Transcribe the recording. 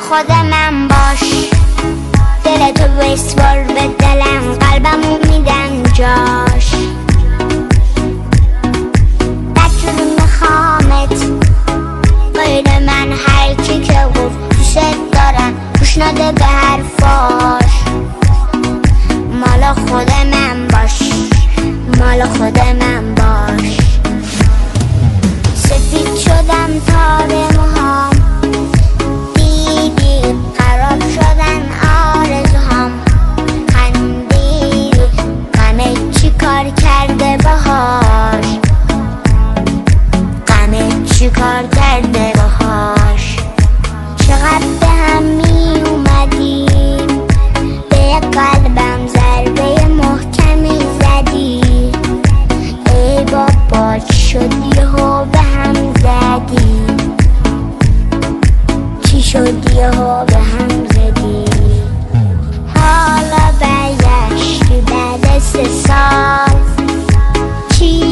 خود من باش، دلتو بسپار به دلم، قلبمو میدم جاش. بدجوری میخوامت غیر من، هر کی که گفت دوست دارم گوش نده به حرفاش. مال خود من باش، مال خود من باش. سفید شدم تار موهام، دیدی خراب شدن آرزوهام. خندیدی غمه چی کار کرده باهاش، غمه چی کار کرده باهاش. چقدر به هم می اومدیم، به قلبم ضربه محکمی زدی. ای بابا چی شد یهو به هم زدی، چی شد یهو به هم زدی. حالا برگشتی بعد 3 سال، چی